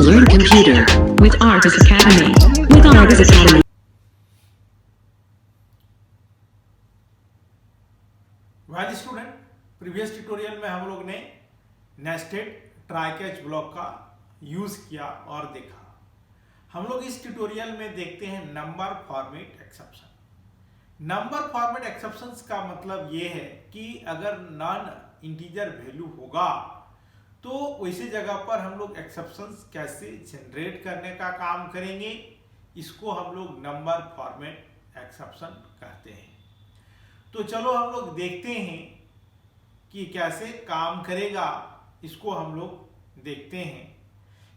learn computer with Argus Academy. With Argus Academy. Well student, previous tutorial में हम लोग ने नेस्टेड ट्राई कैच ब्लॉक का use किया और देखा। हम लोग इस ट्यूटोरियल में देखते हैं number format exception. Number format exceptions का मतलब ये है कि अगर नॉन इंटीजर वैल्यू होगा तो वैसी जगह पर हम लोग एक्सेप्शंस कैसे जनरेट करने का काम करेंगे, इसको हम लोग नंबर फॉर्मेट एक्सेप्शन कहते हैं। तो चलो हम लोग देखते हैं कि कैसे काम करेगा। इसको हम लोग देखते हैं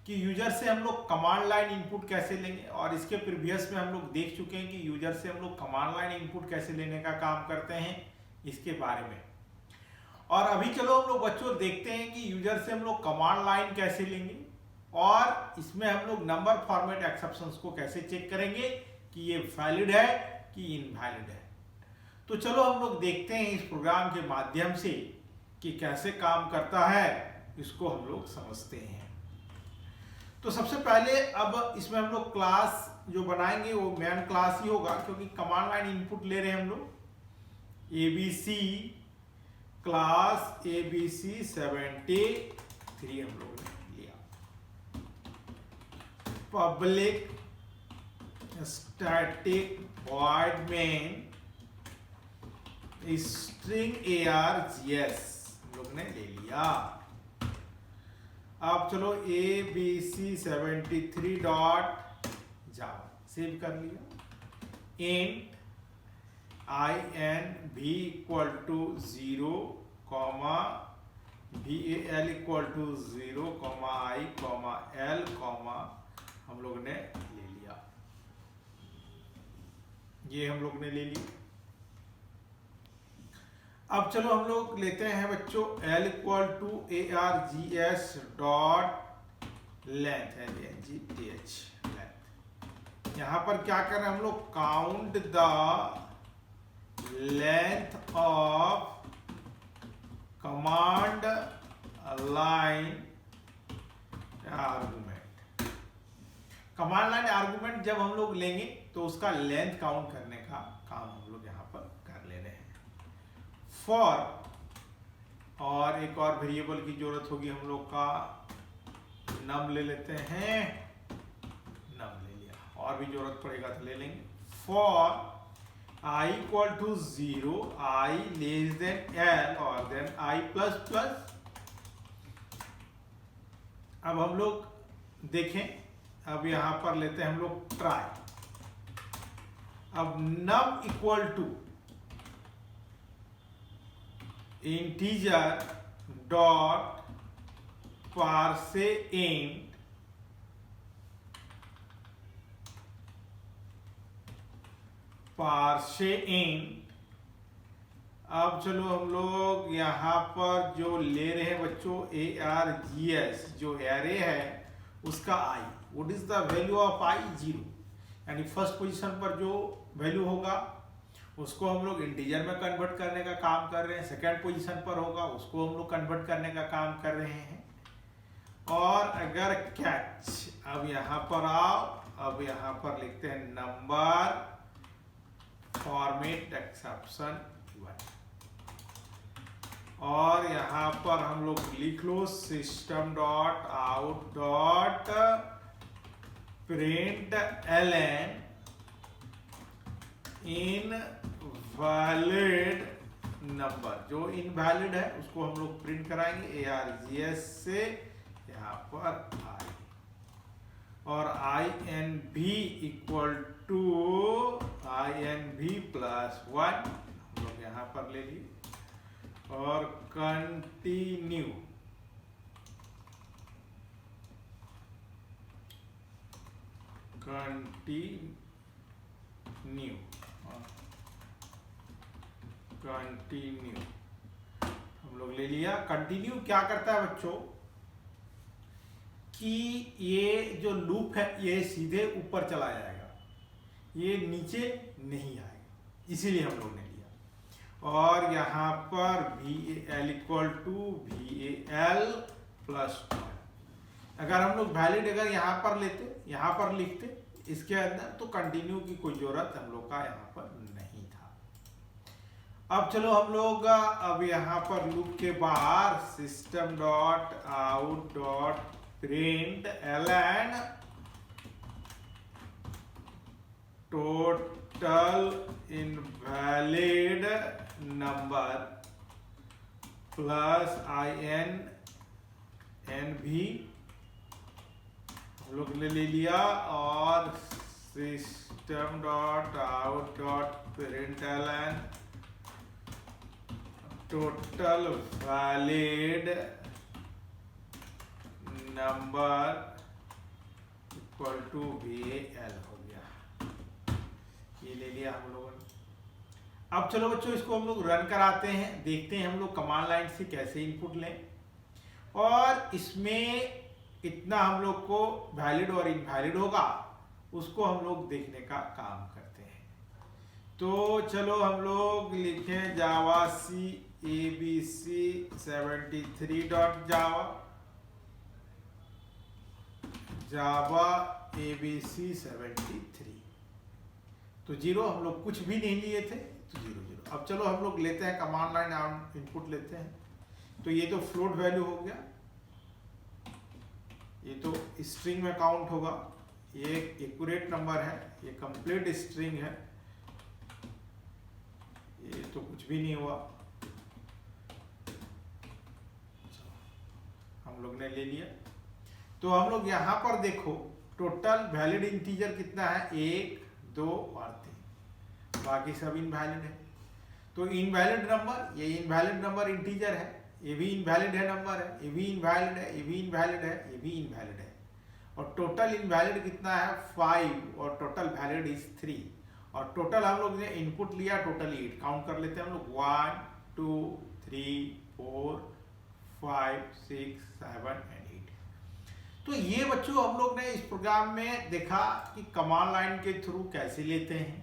कि यूजर से हम लोग कमांड लाइन इनपुट कैसे लेंगे, और इसके प्रीवियस में हम लोग देख चुके हैं कि यूजर से हम लोग कमांड लाइन इनपुट कैसे लेने का काम करते हैं, इसके बारे में। और अभी चलो हम लोग बच्चों देखते हैं कि यूजर से हम लोग कमांड लाइन कैसे लेंगे और इसमें हम लोग नंबर फॉर्मेट एक्सेप्शंस को कैसे चेक करेंगे कि ये वैलिड है कि इनवैलिड है। तो चलो हम लोग देखते हैं इस प्रोग्राम के माध्यम से कि कैसे काम करता है, इसको हम लोग समझते हैं। तो सबसे पहले अब इसमें हम लोग क्लास जो बनाएंगे वो मेन क्लास ही होगा, क्योंकि कमांड लाइन इनपुट ले रहे हैं हम लोग। एबीसी क्लास एबीसी 73 हम लोग ने लिया। Public static void main string args हम लोग ने ले लिया। अब चलो abc73 डॉट जावा सेव कर लिया। Int inv equal to 0 comma val equal to 0 comma i comma l comma हम लोग ने ले लिया। ये हम लोग ने ले लिया। अब चलो हम लोग लेते हैं बच्चों l equal to args dot length है लेंथ। यहां पर क्या कर रहे हैं हम लोग, count the length of command line argument. Command line argument जब हम लोग लेंगे तो उसका लेंथ काउंट करने का काम हम लोग यहां पर कर ले रहे हैं। फॉर और एक और वेरिएबल की जरूरत होगी हम लोग का, नम ले लेते हैं। नम ले लिया, और भी जरूरत पड़ेगा तो ले लेंगे। For i equal to 0, i less than l और देन i प्लस प्लस। अब हम लोग देखें, अब यहां पर लेते हैं हम लोग ट्राई। अब num equal to integer dot parse int parse int. अब चलो हम लोग यहां पर जो ले रहे हैं बच्चों args जो एरे है उसका i, what is the value of i 0, यानी फर्स्ट पोजीशन पर जो वैल्यू होगा उसको हम लोग इंटीजर में कन्वर्ट करने का काम कर रहे हैं। सेकंड पोजीशन पर होगा उसको हम लोग कन्वर्ट करने का काम कर रहे हैं। और अगर कैच, अब यहां पर आओ, अब यहां पर लिखते हैं नंबर फॉर्मेट एक्सेप्शन 1, और यहां पर हम लोग लिख लो system dot out dot print ln invalid number. जो इनवैलिड है उसको हम लोग प्रिंट कराएंगे args से यहां पर i, और inv equal to inv plus 1 हम लोग यहां पर ले लिए। और कंटिन्यू हम लोग ले लिया। कंटिन्यू क्या करता है बच्चों कि ये जो लूप है ये सीधे ऊपर चला जाएगा, ये नीचे नहीं आएगा, इसीलिए हम लोग ने लिया। और यहाँ पर val equal to val plus 1, अगर हम लोग वैलिड अगर यहाँ पर लेते, यहाँ पर लिखते इसके अंदर, तो कंटिन्यू की कोई जरूरत हम लोग का यहाँ पर नहीं था। अब चलो हम लोग अब यहाँ पर लूप के बाहर system dot out dot println total invalid number plus N भी हम लोग ने ले लिया, और system dot out dot println total valid number equal to VAL हो गया। ये ले लिया हम लोगों ने। अब चलो बच्चों इसको हम लोग रन कराते हैं, देखते हैं हम लोग कमांड लाइन से कैसे इनपुट लें, और इसमें कितना हम लोग को वैलिड और इनवैलिड होगा उसको हम लोग देखने का काम करते हैं। तो चलो हम लोग लिखें जावा सी ABC 73.java जावा ABC 73, तो 0 हम लोग कुछ भी नहीं लिए थे, तो 0 0। अब चलो हम लोग लेते हैं कमांड लाइन इनपुट लेते हैं, तो ये तो फ्लोट वैल्यू हो गया, ये तो स्ट्रिंग में काउंट होगा, ये एक्यूरेट नंबर है, ये कंप्लीट स्ट्रिंग है, ये तो कुछ भी नहीं हुआ, हम लोग ने ले लिया। तो हम लोग यहाँ पर देखो टोटल वैलिड इंटीजर कितना है, 1 2 और 3, बाकी सब इनवैलिड है। तो इनवैलिड नंबर, ये इनवैलिड नंबर इंटीजर है, ये भी इनवैलिड है नंबर है, ये भी इनवैलिड है, ये भी इनवैलिड है, ये भी इनवैलिड है, और टोटल इनवैलिड कितना है 5, और टोटल वैलिड इज 3, और टोटल हम लोग ने इनपुट लिया टोटल 8। काउंट कर लेते हैं हम लोग 1 2 3 4 5 6 7 और 8। तो ये बच्चों हम लोग ने इस प्रोग्राम में देखा कि कमांड लाइन के थ्रू कैसे लेते हैं,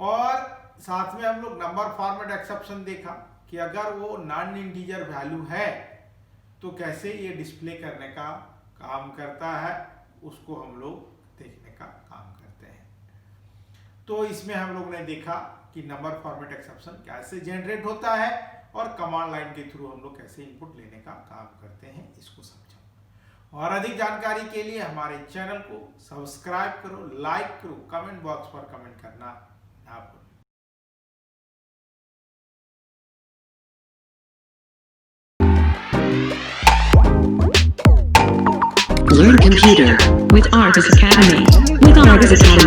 और साथ में हम लोग नंबर फॉर्मेट एक्सेप्शन देखा कि अगर वो नॉन इंटीजर वैल्यू है तो कैसे ये डिस्प्ले करने का काम करता है, उसको हम लोग देखने का काम करते हैं। तो इसमें हम लोग ने देखा कि नंबर फॉर्मेट एक्सेप्शन कैसे जनरेट होता है, और कमांड लाइन के थ्रू हम लोग कैसे इनपुट लेने का काम करते हैं, इसको समझा। और अधिक जानकारी के लिए हमारे चैनल को सब्सक्राइब करो, लाइक करो, कमेंट बॉक्स पर कमेंट करना ना भूलो। Learn computer with Artis Academy. With Artis Academy.